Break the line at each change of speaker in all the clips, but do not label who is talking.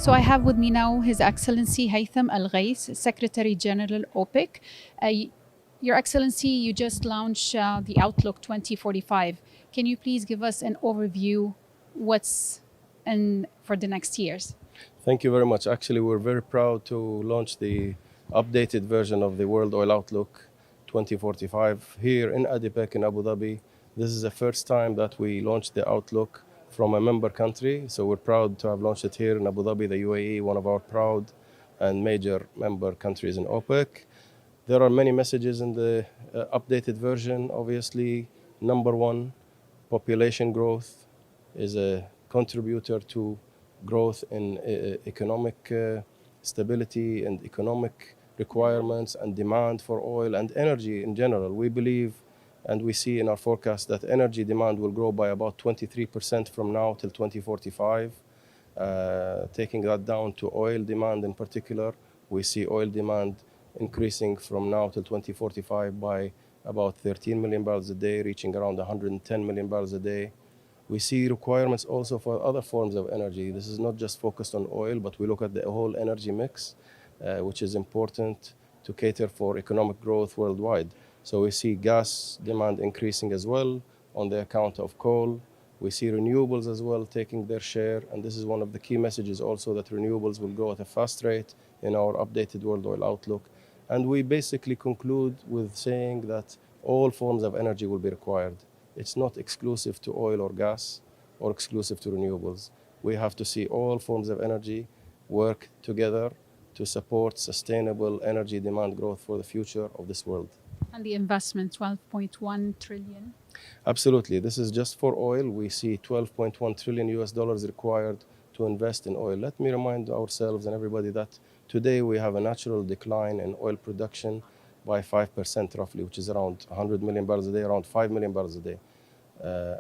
So I have with me now His Excellency Haitham al-Ghais, Secretary General OPEC. Your Excellency, you just launched the Outlook 2045. Can you please give us an overview what's in for the next years?
Thank you very much. Actually, we're very proud to launch the updated version of the World Oil Outlook 2045 here in ADIPEC in Abu Dhabi. This is the first time that we launched the Outlook from a member country. So we're proud to have launched it here in Abu Dhabi, the UAE, one of our proud and major member countries in OPEC. There are many messages in the updated version. Obviously, number one, population growth is a contributor to growth in economic stability and economic requirements and demand for oil and energy in general. We believe and we see in our forecast that energy demand will grow by about 23% from now till 2045. Taking that down to oil demand in particular, we see oil demand increasing from now till 2045 by about 13 million barrels a day, reaching around 110 million barrels a day. We see requirements also for other forms of energy. This is not just focused on oil, but we look at the whole energy mix, which is important to cater for economic growth worldwide. So we see gas demand increasing as well on the account of coal. We see renewables as well taking their share, and this is one of the key messages also, that renewables will grow at a fast rate in our updated World Oil Outlook. And we basically conclude with saying that all forms of energy will be required. It's not exclusive to oil or gas or exclusive to renewables. We have to see all forms of energy work together to support sustainable energy demand growth for the future of this world.
And the investment, 12.1 trillion.
Absolutely. This is just for oil. We see 12.1 trillion US dollars required to invest in oil. Let me remind ourselves and everybody that today we have a natural decline in oil production by 5% roughly, which is around 100 million barrels a day, around 5 million barrels a day.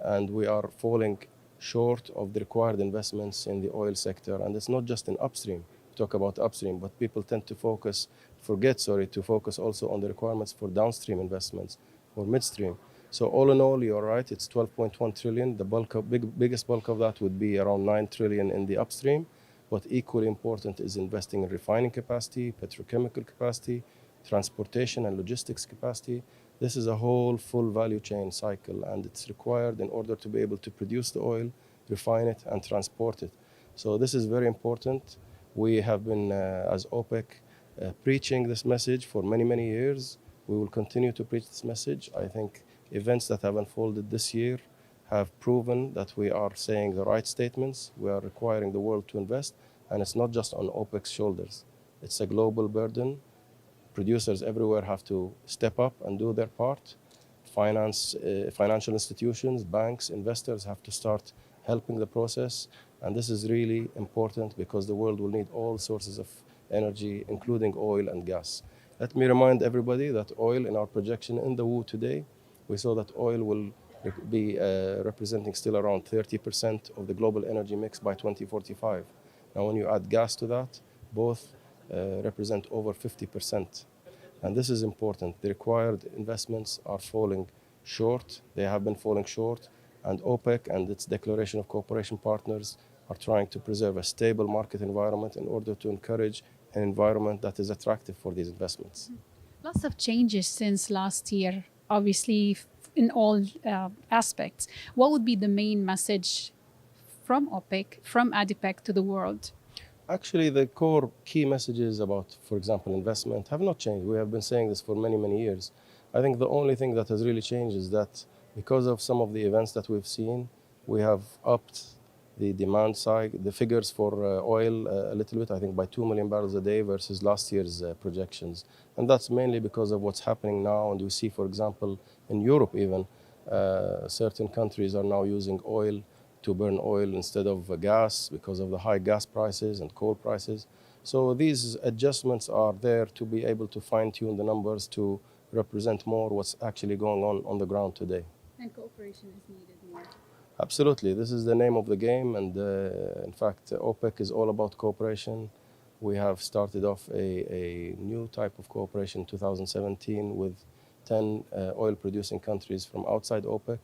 And we are falling short of the required investments in the oil sector. And it's not just in upstream. We talk about upstream, but people tend to forget to focus also on the requirements for downstream investments, for midstream. So all in all, you're right, it's 12.1 trillion. The biggest bulk of that would be around 9 trillion in the upstream. But equally important is investing in refining capacity, petrochemical capacity, transportation and logistics capacity. This is a whole full value chain cycle, and it's required in order to be able to produce the oil, refine it, and transport it. So this is very important. We have been, as OPEC, preaching this message for many, many years. We will continue to preach this message. I think events that have unfolded this year have proven that we are saying the right statements. We are requiring the world to invest, and it's not just on OPEC's shoulders. It's a global burden. Producers everywhere have to step up and do their part. Financial institutions, banks, investors have to start helping the process. And this is really important because the world will need all sources of energy, including oil and gas. Let me remind everybody that oil, in our projection in the WU today, we saw that oil will be representing still around 30% of the global energy mix by 2045. Now, when you add gas to that, both represent over 50%. And this is important. The required investments are falling short. They have been falling short. And OPEC and its declaration of cooperation partners are trying to preserve a stable market environment in order to encourage an environment that is attractive for these investments.
Lots of changes since last year, obviously, in all aspects. What would be the main message from OPEC, from ADIPEC to the world?
Actually, the core key messages about, for example, investment have not changed. We have been saying this for many, many years. I think the only thing that has really changed is that because of some of the events that we've seen, we have upped the demand side, the figures for oil a little bit, I think by 2 million barrels a day versus last year's projections. And that's mainly because of what's happening now. And we see, for example, in Europe even, certain countries are now using oil to burn oil instead of gas because of the high gas prices and coal prices. So these adjustments are there to be able to fine-tune the numbers to represent more what's actually going on the ground today.
And cooperation is needed more.
Absolutely. This is the name of the game. And in fact, OPEC is all about cooperation. We have started off a new type of cooperation in 2017 with 10 oil-producing countries from outside OPEC.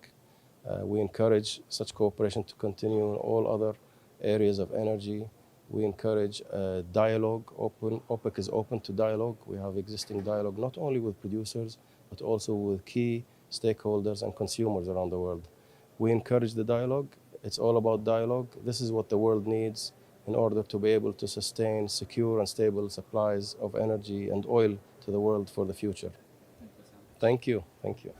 We encourage such cooperation to continue in all other areas of energy. We encourage dialogue. OPEC is open to dialogue. We have existing dialogue not only with producers, but also with key stakeholders and consumers around the world. We encourage the dialogue. It's all about dialogue. This is what the world needs in order to be able to sustain secure and stable supplies of energy and oil to the world for the future. Thank you. Thank you.